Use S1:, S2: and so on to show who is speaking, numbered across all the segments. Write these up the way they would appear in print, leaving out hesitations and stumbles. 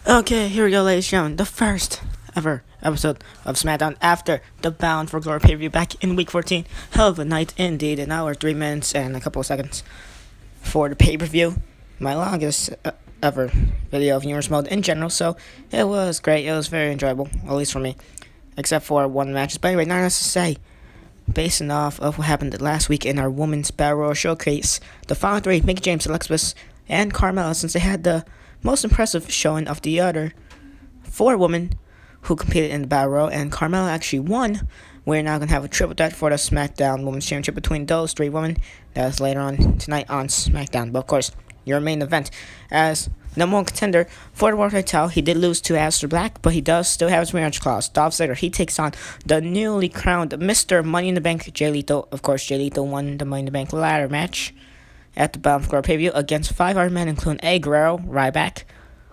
S1: Okay, here we go, ladies and gentlemen. The first ever episode of SmackDown after the Bound for Glory pay-per-view back in week 14. Hell of a night indeed. An hour, 3 minutes, and a couple of seconds for the pay-per-view. My longest ever video of viewers mode in general, so it was great. It was very enjoyable, at least for me, except for one match. But anyway, not enough to say. Basing off of what happened last week in our Women's Battle Royal Showcase, the final three, Mickie James, Alexis, and Carmella, since they had the most impressive showing of the other four women who competed in the Battle Royal, and Carmella actually won. We're now going to have a triple threat for the SmackDown Women's Championship between those three women. That's later on tonight on SmackDown. But of course, your main event as number one contender for the World Title. He did lose to Aleister Black, but he does still have his rematch clause. Dolph Ziggler, he takes on the newly crowned Mr. Money in the Bank, Jay Lethal. Of course, Jay Lethal won the Money in the Bank ladder match at the Bound for Glory pay-per-view against 5 Iron Men, including Eddie Guerrero, Ryback,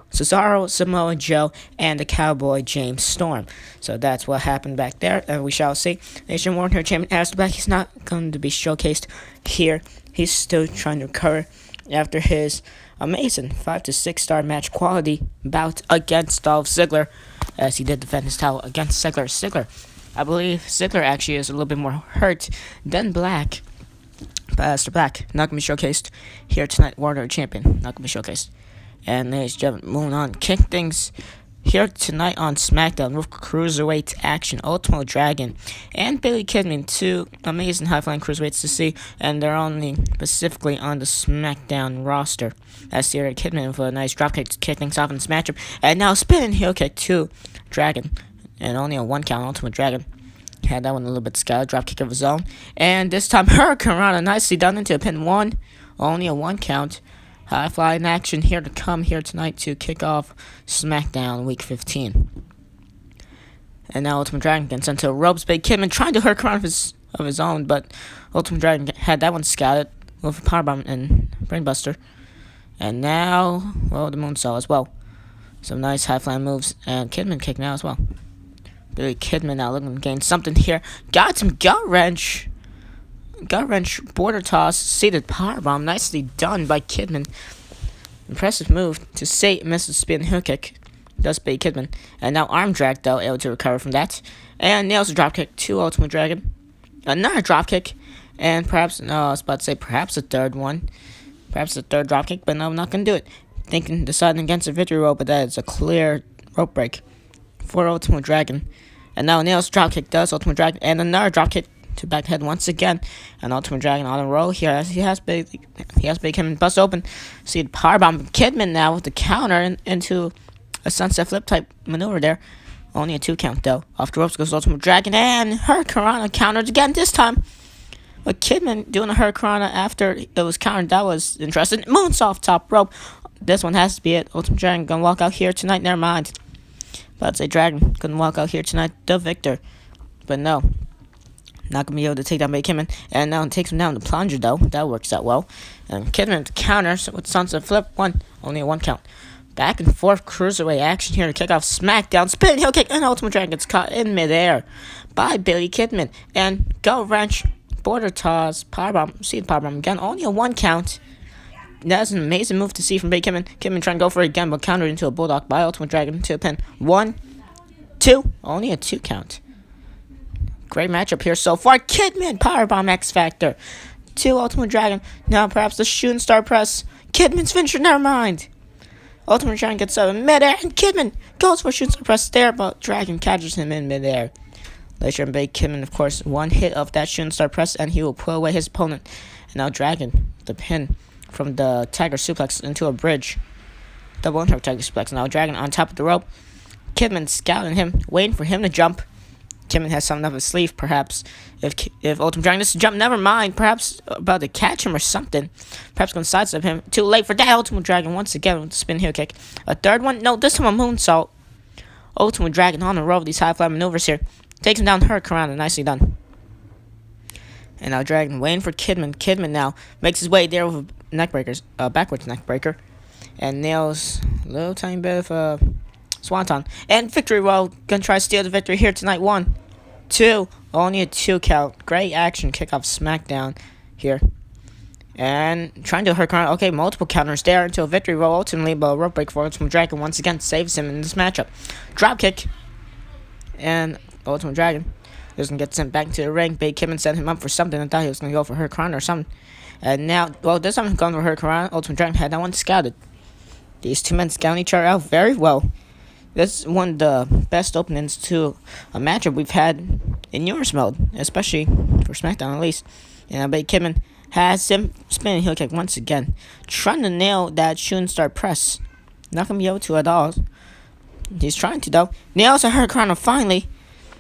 S1: Cesaro, Samoa Joe, and the Cowboy James Storm. So that's what happened back there, and we shall see. Nation World Champion Aleister Black, he's not going to be showcased here. He's still trying to recover after his amazing 5 to 6 star match quality bout against Dolph Ziggler, as he did defend his title against Ziggler. I believe Ziggler actually is a little bit more hurt than Black. But Aleister Black, not going to be showcased here tonight. World Champion, not going to be showcased. And ladies and gentlemen, moving on, kick things here tonight on SmackDown with Cruiserweight action. Ultimo Dragon and Billy Kidman, two amazing high-flying cruiserweights to see, and they're only specifically on the SmackDown roster. That's here Kidman with a nice dropkick to kick things off in this matchup, and now spinning heel kick to Dragon, and only a 1 count. Ultimo Dragon had that one a little bit scattered, dropkick of his own, and this time Hurricane Rana nicely done into a pin 1, only a 1 count. High flying action here to come here tonight to kick off SmackDown Week 15. And now Ultimate Dragon gets sent to the ropes. Big Kidman trying to hurt around of his own, but Ultimate Dragon had that one scouted with a powerbomb and brainbuster. And now, well, the moonsault as well. Some nice high flying moves, and Kidman kick now as well. Billy Kidman now looking to gain something here. Got some gut wrench, border toss, seated powerbomb, nicely done by Kidman. Impressive move to save, misses spin heel kick. Does beat Kidman. And now arm drag, though, able to recover from that. And nails a dropkick to Ultimate Dragon. Another dropkick. And perhaps, no, I was about to say perhaps a third one. Perhaps a third dropkick, but no, I'm not going to do it. Deciding against a victory rope, but that is a clear rope break for Ultimate Dragon. And now nails dropkick does Ultimate Dragon. And another dropkick to back head once again, and Ultimate Dragon on a roll here as he has big Kidman bust open. See the powerbomb Kidman now with the counter into a sunset flip type maneuver there. Only a 2 count though. Off the ropes goes Ultimate Dragon, and Hurricane Rana countered again this time. But Kidman doing a Hurricane Rana after it was countered, that was interesting. Moonsault top rope. This one has to be it. Ultimate Dragon gonna walk out here tonight. Never mind. But I'd say Dragon couldn't walk out here tonight, the victor. But no. Not going to be able to take down Billy Kidman. And now it takes him down the plunger, though. That works out well. And Kidman to counter with sunset flip. Only a 1 count. Back and forth cruiserweight action here to kick off SmackDown. Spinning heel kick, and Ultimate Dragon gets caught in midair by Billy Kidman. And gut wrench, border toss, powerbomb. See the powerbomb again. Only a 1 count. That's an amazing move to see from Billy Kidman. Kidman trying to go for it again, but countered into a bulldog by Ultimate Dragon to a pin. 1, 2. Only a 2 count. Great matchup here so far. Kidman, powerbomb X Factor to Ultimate Dragon. Now perhaps the shooting star press. Kidman's finisher, never mind. Ultimate Dragon gets up in midair, and Kidman goes for a shooting star press there, but Dragon catches him in midair. Later in Big Kidman, of course, 1 hit of that shooting star press, and he will pull away his opponent. And now Dragon, the pin from the Tiger Suplex into a bridge. Double impact Tiger Suplex. Now Dragon on top of the rope. Kidman scouting him, waiting for him to jump. Kidman has something up his sleeve, perhaps. If Ultimate Dragon doesn't jump, never mind. Perhaps about to catch him or something. Perhaps going to sidestep him. Too late for that. Ultimate Dragon once again with the spin heel kick. A third one? No, this time a moonsault. Ultimate Dragon on the roll with these high fly maneuvers here. Takes him down Hurricane Rana. Nicely done. And now Dragon waiting for Kidman. Kidman now makes his way there with backwards neck breaker. And nails a little tiny bit of Swanton. And victory roll. Gonna try to steal the victory here tonight. 1, 2. Only a 2 count. Great action. Kick off SmackDown here. And trying to hurt Crown. Okay, multiple counters there until victory roll ultimately, but a rope break for Ultimate Dragon once again saves him in this matchup. Drop kick. And Ultimate Dragon doesn't get sent back to the ring. Big Kidman set him up for something. I thought he was going to go for her crown or something. And now, well, this time he's going for her crown. Ultimate Dragon had that one scouted. These two men scouting each other out very well. This is one of the best openings to a matchup we've had in Yours mode, especially for SmackDown at least. And Big Kidman has him spinning heel kick once again, trying to nail that shooting star press. Not going to be able to at all. He's trying to though. Nails a hurricane finally.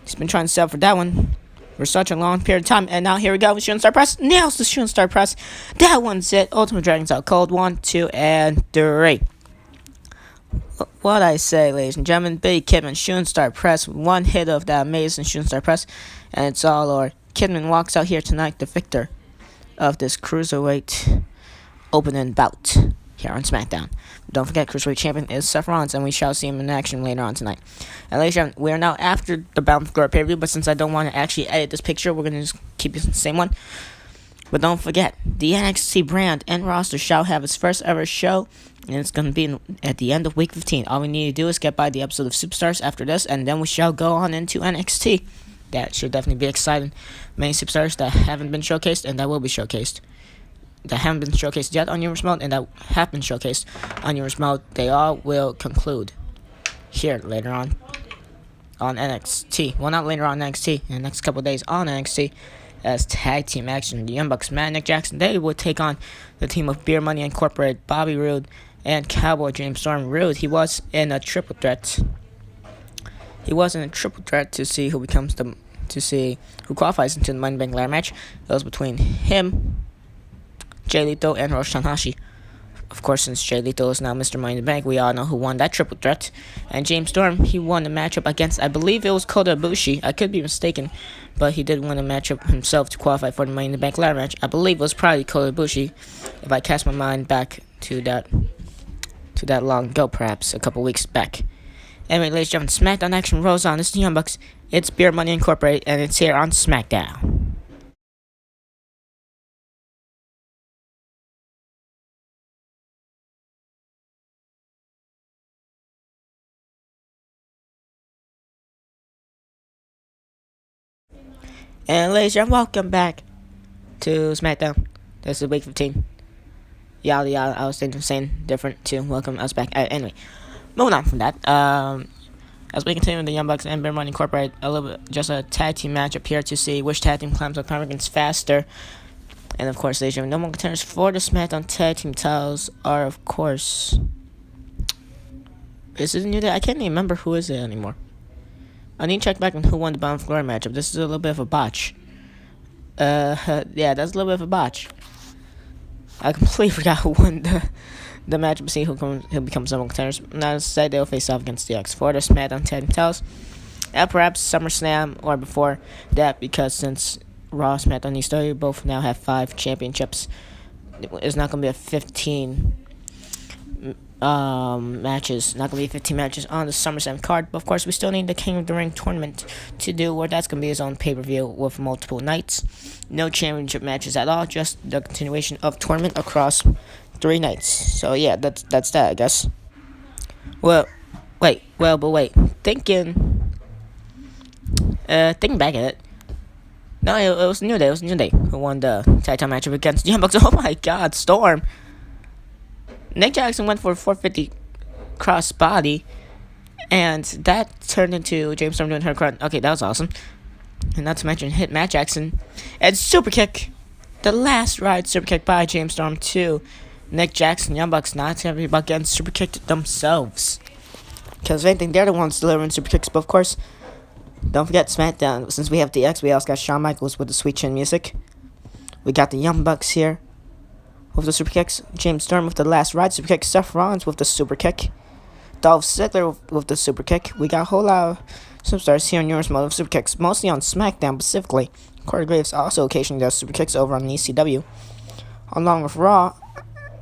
S1: He's been trying to set up for that one for such a long period of time. And now here we go with shooting star press. Nails the shooting star press. That one's it. Ultimate Dragon's out cold. 1, 2, and 3. What I say, ladies and gentlemen, Big Kidman shooting star press. One hit of that amazing shooting star press. And it's all over. Kidman walks out here tonight the victor of this Cruiserweight opening bout here on SmackDown. Don't forget, Cruiserweight champion is Seth Rollins, and we shall see him in action later on tonight. And ladies and gentlemen, we are now after the Bound for Glory pay-per-view, but since I don't want to actually edit this picture, we're going to just keep it the same one. But don't forget, the NXT brand and roster shall have its first ever show, and it's going to be at the end of week 15. All we need to do is get by the episode of Superstars after this, and then we shall go on into NXT. That should definitely be exciting. Many superstars that haven't been showcased and that will be showcased. That haven't been showcased yet on Yours Mode and that have been showcased on Yours Mode. They all will conclude here later on NXT. Well, not later on NXT. In the next couple of days on NXT as tag team action. The Young Bucks, Matt and Nick Jackson, they will take on the team of Beer Money Incorporated, Bobby Roode, and Cowboy James Storm. Roode, he was in a triple threat. He was in a triple threat to see who qualifies into the Money in the Bank ladder match. It was between him, Jay Lethal, and Hiroshi Tanahashi. Of course, since Jay Lethal is now Mr. Money in the Bank, we all know who won that triple threat. And James Storm, he won the matchup against, I believe it was Kota Ibushi. I could be mistaken, but he did win a matchup himself to qualify for the Money in the Bank ladder match. I believe it was probably Kota Ibushi, if I cast my mind back to that long ago, perhaps a couple weeks back. Anyway, ladies and gentlemen, SmackDown action rolls on. This is the Young Bucks. It's Beer Money Incorporated, and it's here on SmackDown. And ladies and gentlemen, welcome back to SmackDown. This is week 15. Yada yada, I was thinking of saying different too. Welcome us back. Anyway, moving on from that. As we continue with the Young Bucks and Beer Money Incorporated, a little bit, just a tag team matchup here to see which tag team climbs up power rankings faster. And of course, ladies and gentlemen, no more contenders for the SmackDown tag team titles are, of course, is it New Day? I can't even remember who is it anymore. I need to check back on who won the Bound for Glory matchup. This is a little bit of a botch. Yeah, that's a little bit of a botch. I completely forgot who won the matchup. See who becomes number one contenders. Now, say they'll face off against the X for the SmackDown tag team titles. And perhaps SummerSlam or before that, because since Raw, SmackDown, and ECW both now have 5 championships, it's not going to be a 15 matches. Not going to be 15 matches on the SummerSlam card. But of course, we still need the King of the Ring tournament to do, where that's going to be his own pay-per-view with multiple nights. No championship matches at all, just the continuation of tournament across 3 nights. So yeah, that's that, I guess. But wait. Thinking back at it. No, it was New Day. It was New Day who won the tag team matchup against the Young Bucks. Oh my God, Storm. Nick Jackson went for a 450 cross body, and that turned into James Storm doing her crunch. Okay, that was awesome. And not to mention hit Matt Jackson and super kick. The last ride super kick by James Storm to Nick Jackson. Young Bucks not every buck getting super kicked themselves. Because if anything, they're the ones delivering super kicks. But of course, don't forget SmackDown. Since we have DX, we also got Shawn Michaels with the sweet chin music. We got the Young Bucks here with the super kicks. James Storm with the last ride super kick. Seth Rollins with the super kick. Dolph Ziggler with the super kick. We got a whole lot of superstars here in Yours Mode of super kicks, mostly on SmackDown specifically. Corey Graves also occasionally does super kicks over on ECW. Along with Raw,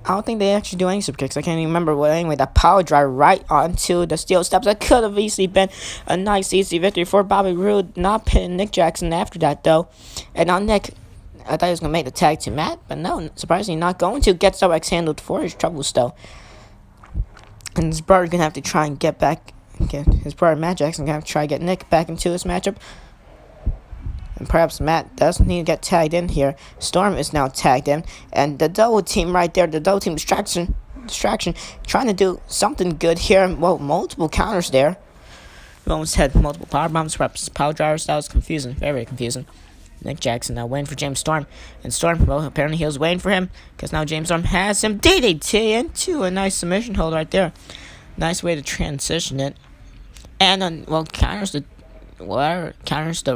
S1: I don't think they actually do any super kicks. I can't even remember. But anyway, that power drive right onto the steel steps. That could have easily been a nice, easy victory for Bobby Roode. Not pinning Nick Jackson after that, though. And now Nick, I thought he was going to make the tag to Matt, but no, surprisingly not going to. Gets the X handled for his troubles, though. And his brother's going to have to try and his brother Matt Jackson going to have to try and get Nick back into this matchup. And perhaps Matt does need to get tagged in here. Storm is now tagged in. And the double team right there, the double team distraction, trying to do something good here. Well, multiple counters there. We almost had multiple power bombs, perhaps power drivers. That was confusing, very, very confusing. Nick Jackson now waiting for James Storm. And Storm, well, apparently he was waiting for him, because now James Storm has him DDT into a nice submission hold right there. Nice way to transition it. And, well, counters the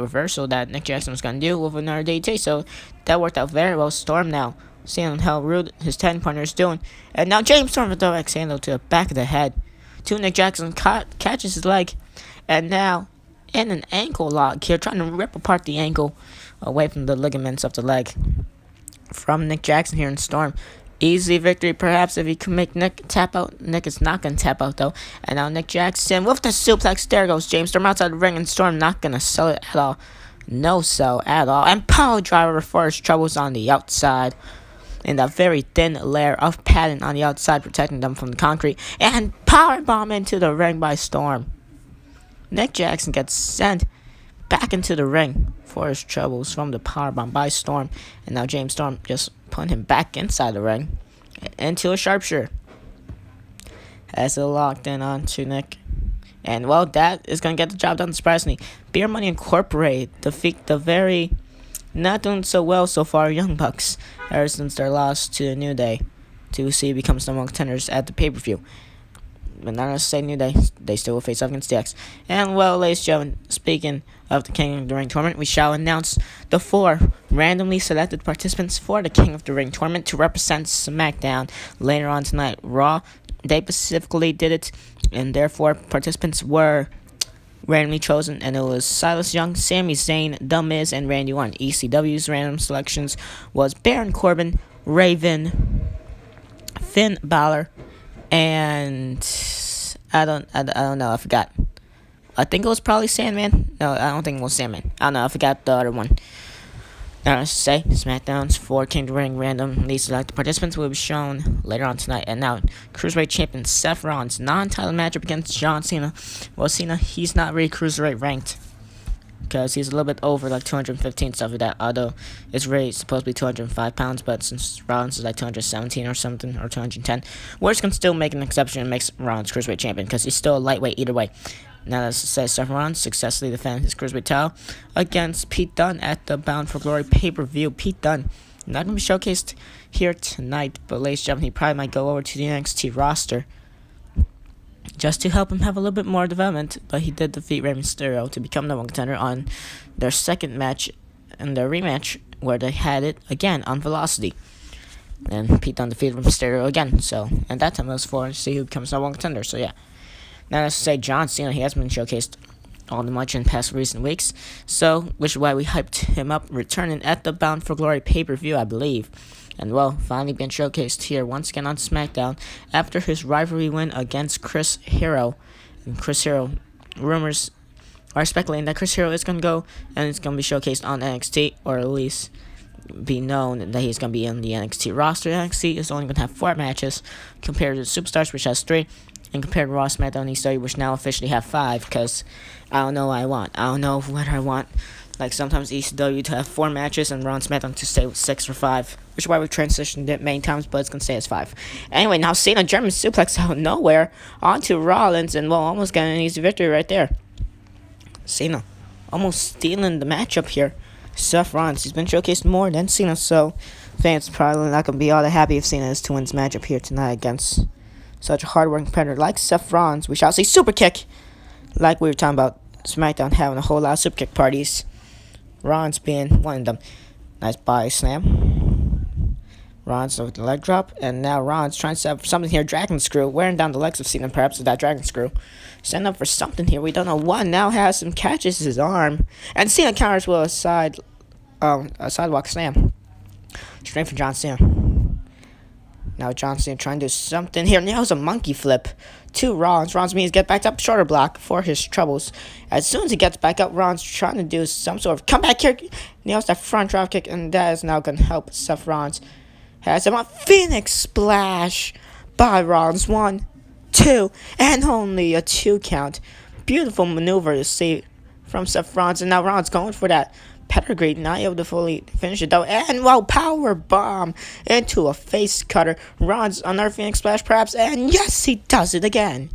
S1: reversal that Nick Jackson was going to do with another DDT. So that worked out very well. Storm now, seeing how rude his 10 partner is doing. And now James Storm with the X handle to the back of the head. Nick Jackson catches his leg. And now, in an ankle lock here, trying to rip apart the ankle away from the ligaments of the leg from Nick Jackson here in Storm. Easy victory, perhaps, if he can make Nick tap out. Nick is not going to tap out, though. And now Nick Jackson with the suplex. There goes James Storm outside the ring, and Storm not going to sell it at all. No sell at all. And power driver for his troubles on the outside. And a very thin layer of padding on the outside, protecting them from the concrete. And power bomb into the ring by Storm. Nick Jackson gets sent back into the ring for his troubles from the powerbomb by Storm. And now James Storm just put him back inside the ring into a sharpshooter. As it locked in onto Nick. And, well, that is going to get the job done, surprisingly. Beer Money Incorporated defeat the very not doing so well so far Young Bucks ever since their loss to the New Day to see becomes number one contenders at the pay-per-view. But not necessarily New Day, they still will face off against DX. And, well, ladies and gentlemen, speaking of the King of the Ring tournament, we shall announce the 4 randomly selected participants for the King of the Ring tournament to represent SmackDown later on tonight. Raw, they specifically did it, and therefore participants were randomly chosen, and it was Silas Young, Sami Zayn, The Miz, and Randy Orton. ECW's random selections was Baron Corbin, Raven, Finn Balor, and I don't know, I forgot. I think it was probably Sandman. No, I don't think it was Sandman. I don't know, I forgot the other one. Now, let's say SmackDown's 4 King of the Ring randomly selected participants will be shown later on tonight. And now, Cruiserweight Champion Seth Rollins, non-title matchup against John Cena. Well, Cena, he's not really Cruiserweight ranked, because he's a little bit over, like 215, stuff like that. Although it's really supposed to be 205 pounds, but since Rollins is like 217 or something, or 210, we're just going to still make an exception and make Rollins Cruiserweight Champion, because he's still a lightweight either way. Now, let's say Seth Rollins successfully defended his Cruiserweight title against Pete Dunne at the Bound for Glory pay-per-view. Pete Dunne, not going to be showcased here tonight, but ladies and gentlemen, he probably might go over to the NXT roster just to help him have a little bit more development. But he did defeat Rey Mysterio to become the one contender on their second match and their rematch, where they had it again on Velocity. And Pete Dunne defeated Mysterio again. So, and that time it was for to see who becomes the one contender. So, yeah. Now, let's say John Cena, he hasn't been showcased all that much in past recent weeks, so which is why we hyped him up, returning at the Bound for Glory pay-per-view, I believe. And, well, finally been showcased here once again on SmackDown after his rivalry win against Chris Hero. And Chris Hero, rumors are speculating that Chris Hero is going to go and it's going to be showcased on NXT, or at least be known that he's going to be in the NXT roster. NXT is only going to have 4 matches compared to the Superstars, which has 3. And compared to Raw, SmackDown, ECW, which now officially have 5, because I don't know what I want. I don't know what I want. Like, sometimes ECW to have 4 matches, and Raw and SmackDown to stay with 6 or 5, which is why we transitioned it many times, but it's going to stay as 5. Anyway, now Cena German suplex out of nowhere onto Rollins, and, well, almost getting an easy victory right there. Cena almost stealing the matchup here. Seth Rollins, he's been showcased more than Cena, so fans probably not going to be all that happy if Cena is to win this matchup here tonight against such a hard-working competitor like Seth Rollins. We shall see super kick, like we were talking about SmackDown having a whole lot of super kick parties. Rollins being one of them. Nice body slam. Rollins with the leg drop, and now Rollins trying to set up something here. Dragon screw, wearing down the legs of Cena, perhaps with that dragon screw. Setting up for something here. We don't know what. Now has him, catches his arm, and Cena counters with a sidewalk slam. Straight from John Cena. Now John Cena trying to do something here. Nails a monkey flip to Rollins. Rollins means get back up, shoulder block for his troubles. As soon as he gets back up, Rollins trying to do some sort of comeback here. Nails that front drop kick, and that is now going to help Seth Rollins. Has him a Phoenix Splash by Rollins. 1, 2, and only a 2 count. Beautiful maneuver to see from Seth Rollins, and now Rollins going for that pedigree, not able to fully finish it though, and power bomb into a face cutter. Rollins another Phoenix Splash perhaps, and yes, he does it again.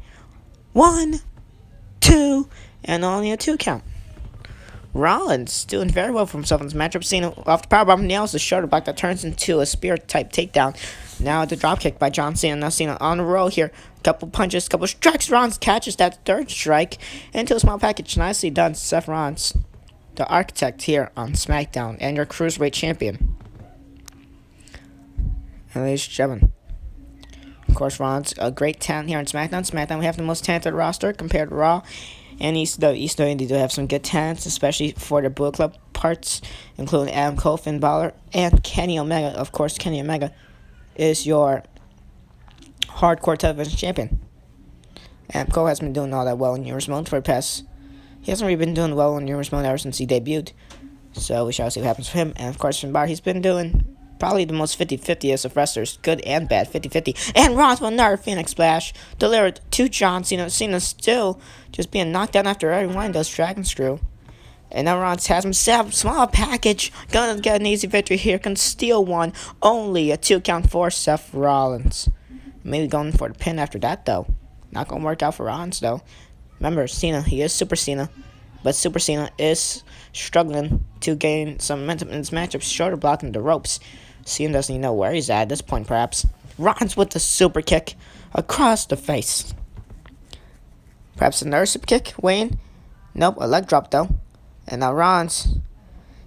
S1: 1, 2, and only a 2 count. Rollins doing very well for himself in this matchup. Cena off the powerbomb nails the shoulder block that turns into a spear type takedown. Now the dropkick by John Cena. Now Cena on the roll here. Couple punches, couple strikes. Rollins catches that third strike into a small package. Nicely done, Seth Rollins, the architect here on SmackDown and your cruiserweight champion. And ladies and gentlemen, of course, Rollins a great talent here on SmackDown. SmackDown we have the most talented roster compared to Raw. And East Indy do have some good talents, especially for the Bullet Club parts, including Adam Cole, Finn Balor, and Kenny Omega. Of course, Kenny Omega is your hardcore television champion. Adam Cole has been doing all that well in Universe Mode for the past. He hasn't really been doing well in Universe Mode ever since he debuted. So we shall see what happens for him. And of course, Finn Balor, he's been doing probably the most 50-50est of wrestlers, good and bad, 50-50. And Rollins with another Phoenix Splash delivered to John Cena. Cena still just being knocked down after every one does Dragon Screw. And now Rollins has himself a small package. Gonna get an easy victory here. Can steal one. Only a 2 count for Seth Rollins. Maybe going for the pin after that, though. Not gonna work out for Rollins, though. Remember, Cena, he is Super Cena. But Super Cena is struggling to gain some momentum in this matchup. Shoulder blocking the ropes. Cena doesn't even know where he's at this point, perhaps. Rollins with the super kick across the face. Perhaps another super kick, Wayne. Nope, a leg drop, though. And now Rollins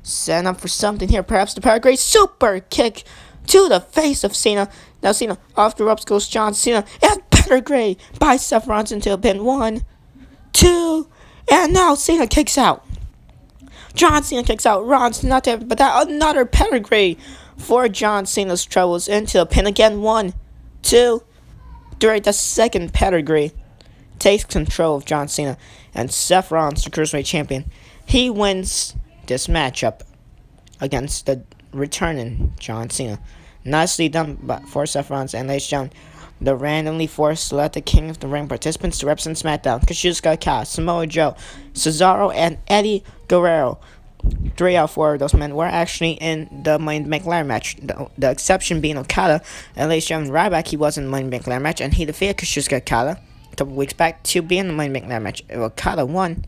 S1: setting up for something here. Perhaps the pedigree super kick to the face of Cena. Now Cena off the ropes goes John Cena. And pedigree by Seth Rollins into a pin. 1, 2, and now Cena kicks out. John Cena kicks out. Rollins not there, but that another pedigree for John Cena's troubles into a pin again. 1, 2, 3. The second pedigree takes control of John Cena, and Seth Rollins, the cruiserweight champion, he wins this matchup against the returning John Cena. Nicely done for Seth Rollins, and ladies and gentlemen, the randomly forced selected King of the Ring participants to represent SmackDown: Kazuchika Okada, Samoa Joe, Cesaro, and Eddie Guerrero. 3 out of 4 of those men were actually in the Money in the Bank ladder match. The exception being Okada. And ladies and gentlemen, Ryback, he was in the Money in the Bank ladder match, and he defeated Kazuchika Okada a couple weeks back to be in the Money in the Bank ladder match. If Okada won,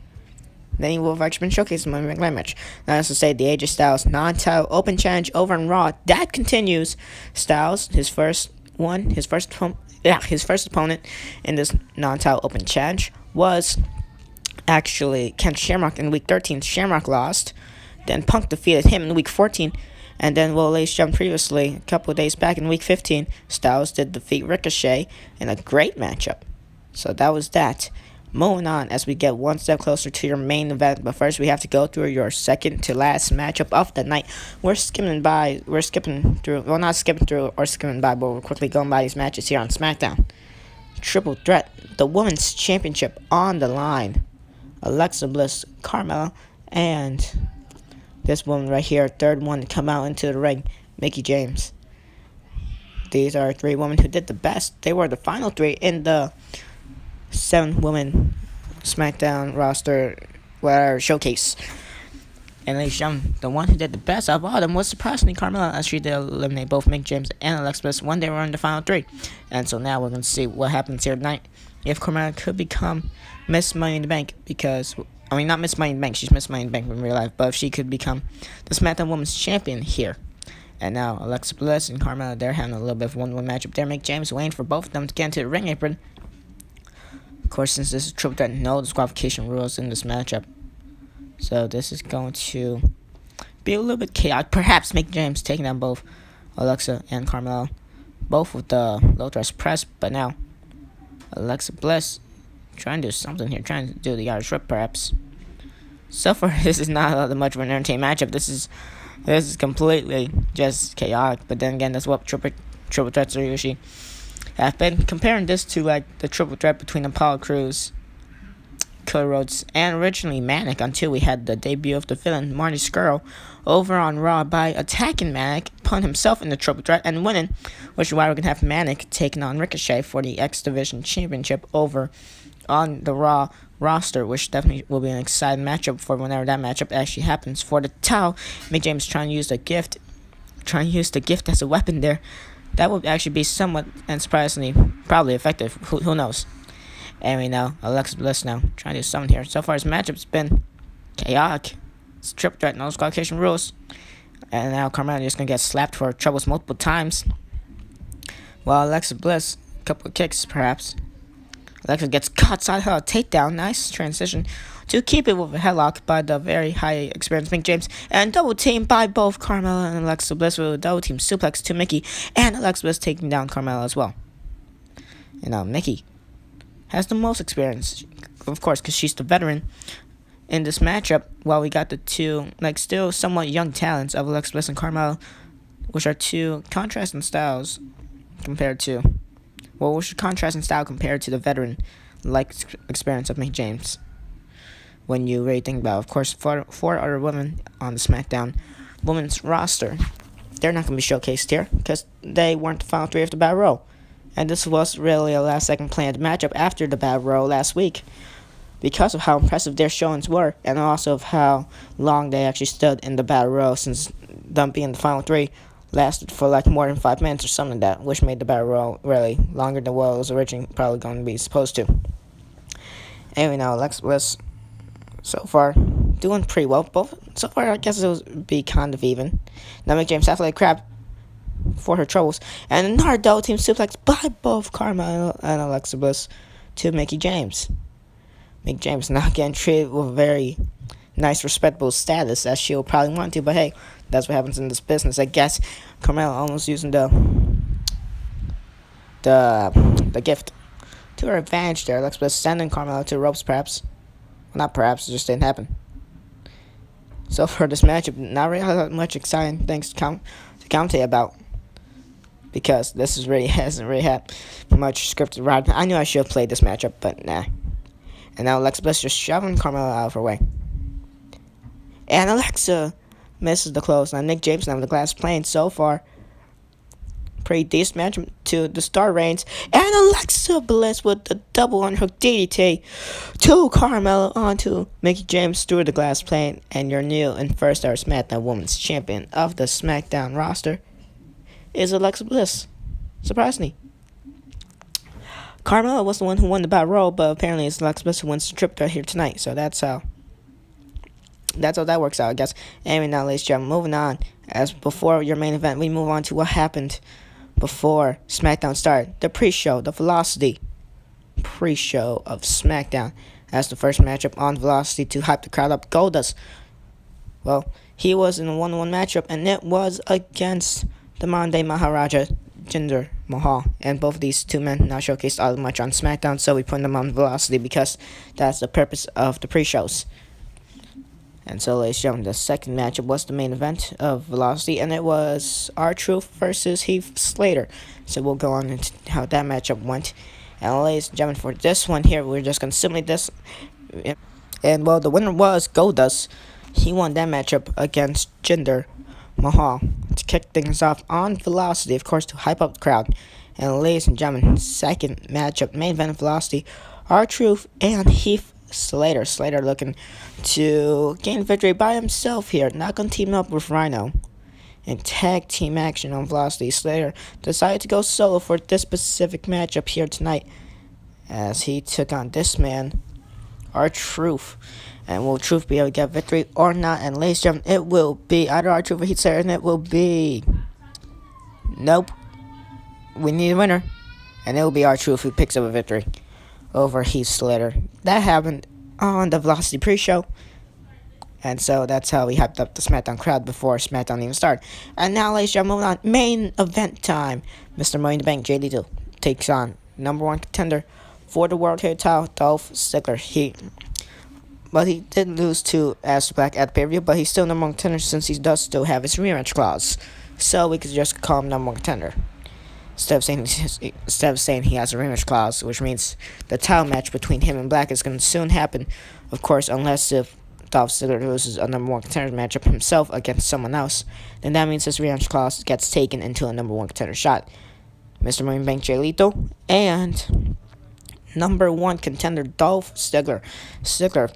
S1: then he will have actually been showcased in the Money in the Bank ladder match. Now, as to say, the AJ Styles non-title open challenge over on Raw, that continues. Styles, his first opponent in this non-title open challenge was actually Ken Shamrock in week 13. Shamrock lost. Then Punk defeated him in week 14. And then, ladies and gentlemen, previously, a couple of days back in week 15, Styles did defeat Ricochet in a great matchup. So that was that. Moving on as we get one step closer to your main event. But first, we have to go through your second to last matchup of the night. We're skipping through, but we're quickly going by these matches here on SmackDown. Triple threat, the Women's Championship on the line. Alexa Bliss, Carmella, and this woman right here, third one to come out into the ring, Mickie James. These are 3 women who did the best. They were the final 3 in the 7-woman SmackDown roster showcase. And ladies and gentlemen, the one who did the best out of all of them was surprisingly Carmella, as she did eliminate both Mickie James and Alexa Bliss when they were in the final 3. And so now we're going to see what happens here tonight. If Carmella could become Miss Money in the Bank, not Miss Money in the Bank, she's Miss Money in the Bank in real life, but if she could become the SmackDown Women's Champion here. And now Alexa Bliss and Carmella, they're having a little bit of a 1-1 matchup there. Mickie James waiting for both of them to get into the ring apron. Of course, since this is triple threat, no disqualification rules in this matchup. So this is going to be a little bit chaotic. Perhaps Mickie James taking down both Alexa and Carmella, both with the low thrust press. But now Alexa Bliss trying to do something here, trying to do the Irish Whip perhaps. So far, this is not that much of an entertaining matchup. This is completely just chaotic. But then again, that's what triple triple threats are usually have been. Comparing this to like the triple threat between Apollo Crews, Cody Rhodes, and originally Manic, until we had the debut of the villain Marty Scurll over on Raw by attacking Manic, putting himself in the triple threat and winning, which is why we're gonna have Manic taking on Ricochet for the X Division Championship over on the Raw roster, which definitely will be an exciting matchup for whenever that matchup actually happens. For the title, Mick James trying to use the gift as a weapon there. That would actually be somewhat and surprisingly probably effective. Who knows? And we know Alexa Bliss now trying to do something here. So far, his matchup's been chaotic. It's a triple threat, no disqualification rules. And now Carmella just gonna get slapped for troubles multiple times. While Alexa Bliss, a couple of kicks perhaps. Alexa gets caught side her takedown. Nice transition to keep it with a headlock by the very high experienced Mick James. And double team by both Carmella and Alexa Bliss with a double team suplex to Mickey. And Alexa Bliss taking down Carmella as well. You know, Mickey has the most experience, of course, because she's the veteran in this matchup, while we got the two, like, still somewhat young talents of Alexa Bliss and Carmella, which are two contrasting styles compared to, compared to the veteran, like, experience of Mick James. When you really think about it, of course, four other women on the SmackDown women's roster, they're not going to be showcased here, because they weren't the final three of the Battle Royal. And this was really a last-second planned matchup after the Battle Royal last week, because of how impressive their showings were, and also of how long they actually stood in the Battle Royal, since them being the final three lasted for like more than 5 minutes or something like that, which made the Battle Royal really longer than what it was originally probably going to be supposed to. Anyway, now Alexa Bliss, so far, doing pretty well. Both so far, I guess it would be kind of even. Now Mick James athletic crab for her troubles, and another double team suplex by both Carmella and Alexa Bliss to Mickey James. Mick James not getting treated with a very nice, respectable status as she'll probably want to, but hey, that's what happens in this business. I guess Carmella almost using the gift to her advantage there. Alexa Bliss sending Carmella to the ropes, perhaps. Well, not perhaps, it just didn't happen. So for this matchup, not really much exciting things to commentate about, because this hasn't really had much scripted right. I knew I should have played this matchup, but nah. And now Alexa Bliss just shoving Carmella out of her way. And Alexa misses the close. Now Nick James now with the glass playing so far. Pretty decent matchup to the Star Reigns. And Alexa Bliss with the double unhook DDT to Carmella onto Mickey James through the glass plane. And your new and first ever SmackDown Women's Champion of the SmackDown roster is Alexa Bliss. Surprisingly. Carmella was the one who won the Battle Royal, but apparently it's Alexa Bliss who wins the triple threat here tonight. So that's how that works out, I guess. Anyway, now, ladies and gentlemen, moving on. As before your main event, we move on to what happened before SmackDown started. The pre-show, the Velocity pre-show of SmackDown. As the first matchup on Velocity to hype the crowd up. Goldust, well, he was in a 1-1 matchup, and it was against the Monday Maharaja, Jinder Mahal. And both of these two men not showcased all that much on SmackDown, so we put them on Velocity because that's the purpose of the pre-shows. And so, ladies and gentlemen, the second matchup was the main event of Velocity, and it was R-Truth versus Heath Slater. So we'll go on into how that matchup went. And ladies and gentlemen, for this one here, we're just going to simulate this. And, well, the winner was Goldust. He won that matchup against Jinder Mahal to kick things off on Velocity, of course, to hype up the crowd. And, ladies and gentlemen, second matchup, main event of Velocity, R-Truth and Heath Slater. Slater looking to gain victory by himself here, not going to team up with Rhino. In tag team action on Velocity, Slater decided to go solo for this specific matchup here tonight, as he took on this man, R-Truth. And will Truth be able to get victory or not? And ladies and gentlemen, it will be either R-Truth or Heath Slater, and it will be... Nope. We need a winner. And it will be R-Truth who picks up a victory over Heath Slater. That happened on the Velocity pre-show. And so that's how we hyped up the SmackDown crowd before SmackDown even started. And now, ladies and gentlemen, moving on. Main event time. Mr. Money in the Bank, Jay Lethal, takes on number one contender for the World Heavyweight title, Dolph Ziggler. He did lose to Aleister Black at the pay-per-view, but he's still number one contender since he does still have his rematch clause. So we could just call him number one contender. Instead of saying he has a rematch clause, which means the title match between him and Black is going to soon happen, of course, unless if Dolph Ziggler loses a number one contender matchup himself against someone else, then that means his rematch clause gets taken into a number one contender shot. Mr. Money Bank Jay Lethal and number one contender Dolph Ziggler. Ziggler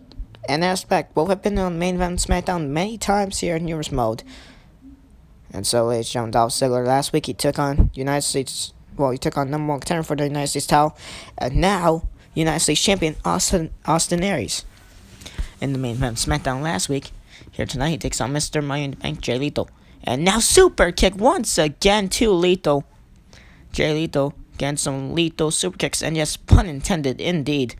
S1: and Aspect both have been on main event SmackDown many times here in News Mode. And so, ladies and gentlemen, Dolph Ziggler last week he took on United States. Well, he took on number one contender for the United States title, and now United States champion Austin Aries. In the main event SmackDown last week, here tonight he takes on Mr. Money in the Bank Jay Lethal, and now super kick once again to Lethal. Jay Lethal getting some lethal super kicks, and yes, pun intended indeed.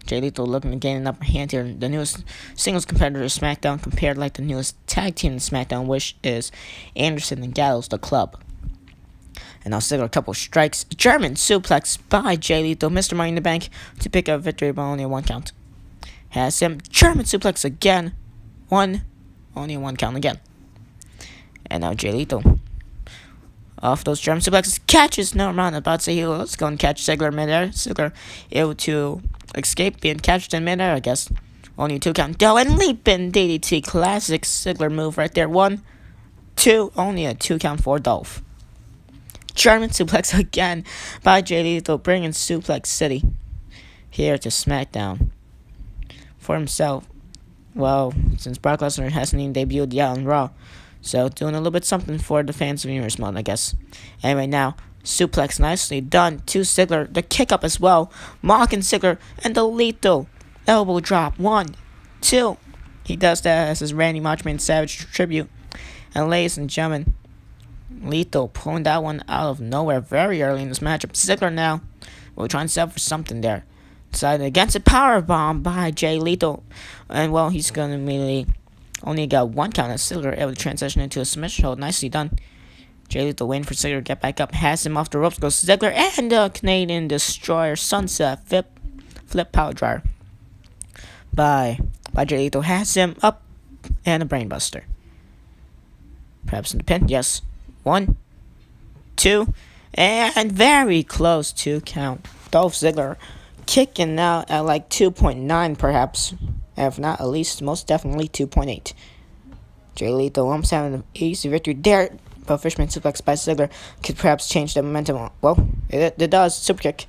S1: Jay Lethal looking to gain an upper hand here. The newest singles competitor to SmackDown compared like the newest tag team in SmackDown, which is Anderson and Gallows, the club. And now Ziggler, a couple strikes. German suplex by Jay Lethal, Mr. Money in the Bank, to pick up victory by only a one count. Has him. German suplex again. Only a one count again. And now Jay Lethal. Off those German suplexes, catches. No, I'm about to say he was going to catch Ziggler midair. Ziggler able to escape being catched in midair, I guess. Only a two count. Doe and leaping DDT. Classic Ziggler move right there. 1, 2. Only a two count for Dolph. German suplex again by Jay Lethal, bringing Suplex City here to SmackDown for himself. Well, since Brock Lesnar hasn't even debuted yet on Raw. So, doing a little bit something for the fans of Universe Mode, I guess. Anyway, now, suplex nicely done to Ziggler. The kick up as well. Mocking Ziggler and the lethal elbow drop. 1, 2. He does that as his Randy Macho Man Savage tribute. And ladies and gentlemen, Lethal pulling that one out of nowhere very early in this matchup. Ziggler now will try and set up for something there. Decided against a powerbomb by Jay Lethal. And, well, he's going to immediately only got one count as Ziggler able to transition into a submission hold. Nicely done. Jay Lethal waiting for Ziggler to get back up. Has him off the ropes. Goes Ziggler and the Canadian Destroyer Sunset flip power dryer by Jay Lethal. Has him up and a brainbuster. Perhaps in the pin. Yes. 1, 2, and very close to count. Dolph Ziggler kicking out at like 2.9 perhaps. If not, at least, most definitely 2.8. Jay Lethal almost having an easy victory there, but Fishman suplex by Ziggler could perhaps change the momentum. Well, it does. Super kick.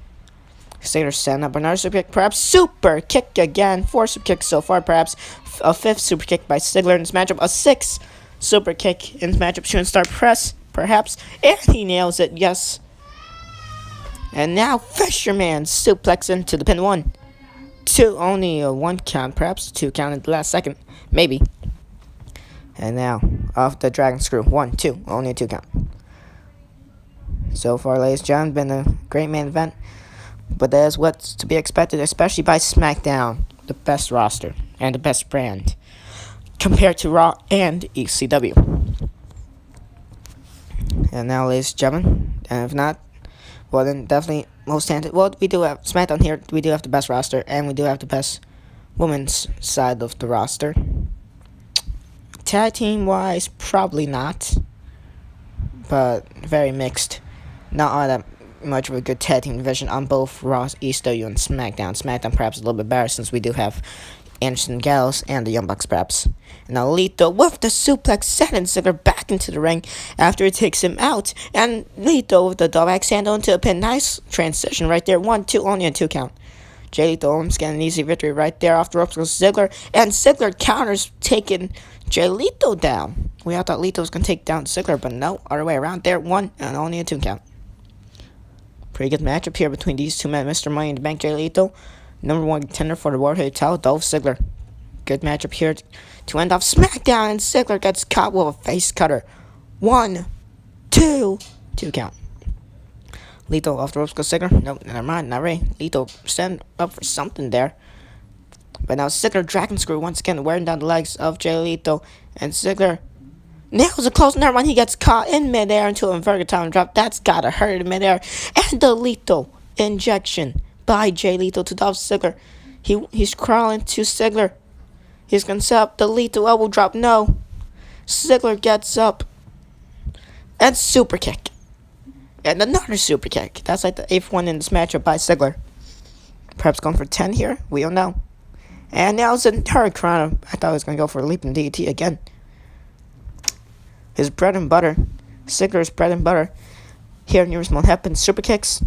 S1: Ziggler setting up another super kick. Perhaps super kick again. 4 super kicks so far. Perhaps a 5th super kick by Ziggler in this matchup. A 6th super kick in this matchup. Shooting star press, perhaps. And he nails it. Yes. And now Fisherman suplex into the pin. 1, 2, only a 1 count, perhaps 2 count at the last second, maybe. And now off the dragon screw. 1, 2, only a 2 count. So far, ladies and gentlemen, been a great main event, but there's what's to be expected, especially by SmackDown, the best roster and the best brand compared to Raw and ECW. And now, ladies and gentlemen, and if not, well, then definitely most talented. Well, we do have SmackDown here. We do have the best roster, and we do have the best women's side of the roster. Tag team wise, probably not, but very mixed. Not all that much of a good tag team division on both Raw, ECW, and SmackDown. SmackDown perhaps a little bit better since we do have Anderson, Gallows, and the Young Bucks perhaps. And now Lethal with the suplex, sending Ziggler back into the ring after it takes him out. And Lethal with the double axe handle into a pin. Nice transition right there. 1, 2, only a 2 count. Jay Lethal almost getting an easy victory right there. Off the ropes goes Ziggler. And Ziggler counters, taking Jay Lethal down. We all thought Lethal was going to take down Ziggler, but no, other way around there. 1 and only a 2 count. Pretty good matchup here between these two men. Mr. Money in the Bank, Jay Lethal. Number 1 contender for the World Heavyweight title, Dolph Ziggler. Good matchup here to end off SmackDown, and Ziggler gets caught with a face cutter. 1, 2, 2 count. Lethal off the ropes goes Ziggler. Nope, never mind, not ready. Lethal setting up for something there. But now Ziggler dragon screw once again, wearing down the legs of Jay Lethal, and Ziggler nails a close. Never mind, he gets caught in midair into an inverted time drop. That's gotta hurt in midair. And the lethal injection by Jay Lethal to Dolph Ziggler. He's crawling to Ziggler. He's gonna set up the lethal elbow drop. No. Ziggler gets up and super kick. And another super kick. That's like the 8th one in this matchup by Ziggler. Perhaps going for 10 here? We don't know. And now it's a hurricane. I thought he was going to go for a leaping DDT again. His bread and butter. Ziggler's bread and butter. Here in your small happens. Super kicks.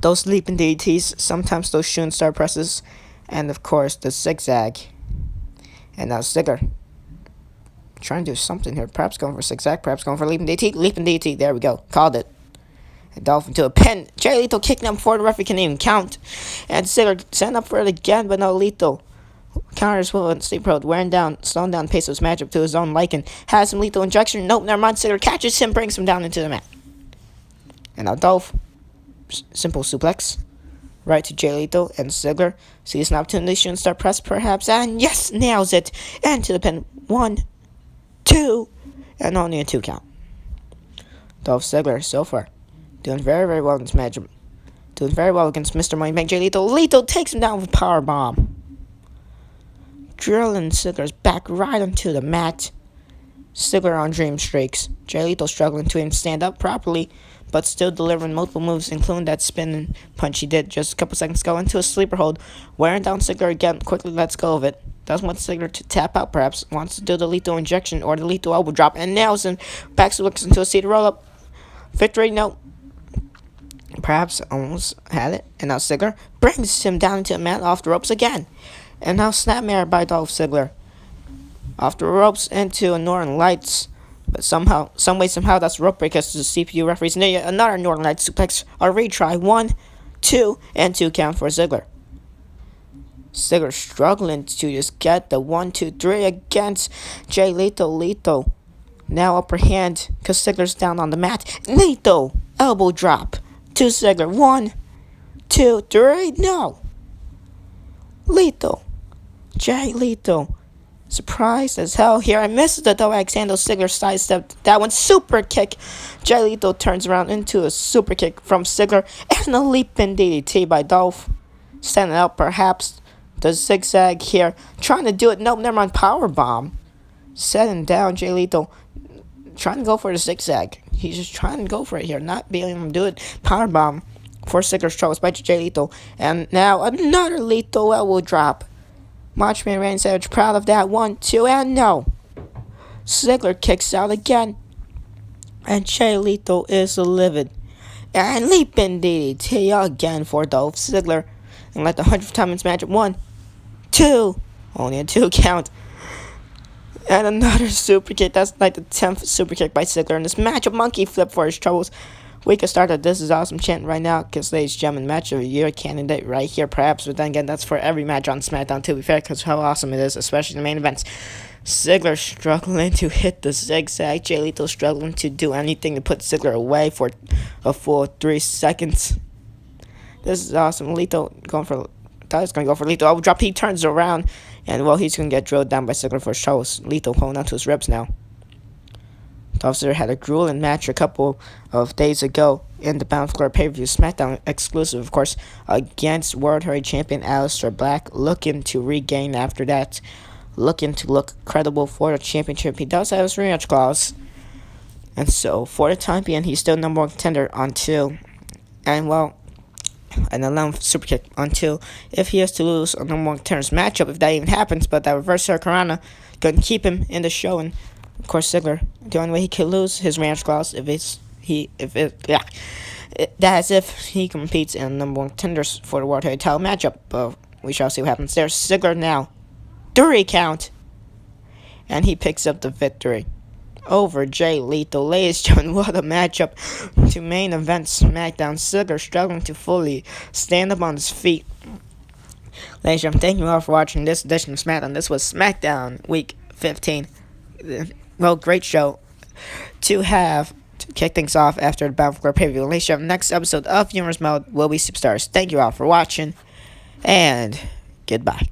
S1: Those leaping DDTs. Sometimes those shooting star presses. And of course the zigzag. And now Ziggler. Trying to do something here. Perhaps going for zigzag. Perhaps going for leaping DDT. Leaping DDT. There we go. Called it. And Dolph into a pin. Jay Lethal kicking him before the referee can even count. And Ziggler setting up for it again, but no Lethal. Counters with Sleep Road, slowing down the pace of his matchup to his own liking. Has some lethal injection. Nope, never mind. Ziggler catches him, brings him down into the mat. And now Dolph. Simple suplex. Right to Jay Lethal and Ziggler. Sees an opportunity. Shooting star press perhaps. And yes, nails it. And to the pin. 1, 2. And only a 2 count. Dolph Ziggler so far. Doing very, very well in this matchup. Doing very well against Mr. Moneybank Jay Lethal. Lethal takes him down with a power bomb. Drilling Ziggler's back right onto the mat. Ziggler on dream streaks. Jay Lethal struggling to even stand up properly, but still delivering multiple moves, including that spinning punch he did just a couple seconds ago into a sleeper hold. Wearing down Ziggler again, quickly lets go of it. Doesn't want Ziggler to tap out perhaps. Wants to do the lethal injection or the lethal elbow drop, and nails him. Back suplex into a seated roll up. Victory, no. Perhaps almost had it. And now Ziggler brings him down into the mat off the ropes again. And now snapmare by Dolph Ziggler. Off the ropes into a Northern Lights. But somehow that's rope breakers to the CPU referees. Near another Northern Lights suplex. A retry. 1, 2, and 2 count for Ziggler. Ziggler struggling to just get the 1, 2, 3 against Jay Lethal. Lethal. Now upper hand because Ziggler's down on the mat. Lethal. Elbow drop. To Ziggler. 1, 2, 3. No. Lethal. Jay Lethal. Surprised as hell here. I missed the double axe handle. Ziggler sidestepped that one. Super kick. Jay Lethal turns around into a super kick from Ziggler. And a leaping DDT by Dolph. Standing out perhaps. The zigzag here. Trying to do it. Nope, never mind. Power bomb. Setting down Jay Lethal. Trying to go for the zigzag. He's just trying to go for it here. Not being able to do it. Power bomb. For Ziggler's troubles by Jay Lethal. And now another lethal elbow drop. Macho Man Randy Savage proud of that. 1, 2, and no. Ziggler kicks out again. And Jay Lethal is livid. And leaping DDT again for Dolph Ziggler. And like the 100th time in this matchup. 1, 2. Only a 2 count. And another super kick. That's like the 10th super kick by Ziggler in this matchup. Monkey flip for his troubles. We could start a This Is Awesome chant right now because today's Gem and Match of the Year candidate right here, perhaps. But then again, that's for every match on SmackDown, to be fair, because how awesome it is, especially the main events. Ziggler struggling to hit the zigzag. Jay Lethal struggling to do anything to put Ziggler away for a full 3 seconds. This is awesome. Lethal going for... I thought he was going to go for Lethal. Elbow drop. He turns around. And, well, he's going to get drilled down by Ziggler for his troubles. Lethal holding on to his ribs now. Dolph Ziggler had a grueling match a couple of days ago in the Bound for Glory pay-per-view SmackDown exclusive, of course, against World Heavyweight Champion Aleister Black, looking to regain after that, looking to look credible for the championship. He does have his rematch clause, and so for the time being, he's still number 1 contender until, and well, an 11th super kick until if he has to lose a number 1 contender's matchup, if that even happens. But that reverse Hurricanrana couldn't keep him in the show, and of course, Ziggler, the only way he could lose his rematch clause that's if he competes in number 1 contenders for the World Heavyweight title matchup. But we shall see what happens. There's Ziggler now, 3 count, and he picks up the victory over Jay Lethal. Ladies and gentlemen, what a matchup to main event SmackDown. Ziggler struggling to fully stand up on his feet. Ladies and gentlemen, thank you all for watching this edition of SmackDown. This was SmackDown Week 15. Well, great show to have to kick things off after the Bound for Glory pay-per-view. Ladies and gentlemen, next episode of Humorous Mode will be Superstars. Thank you all for watching, and goodbye.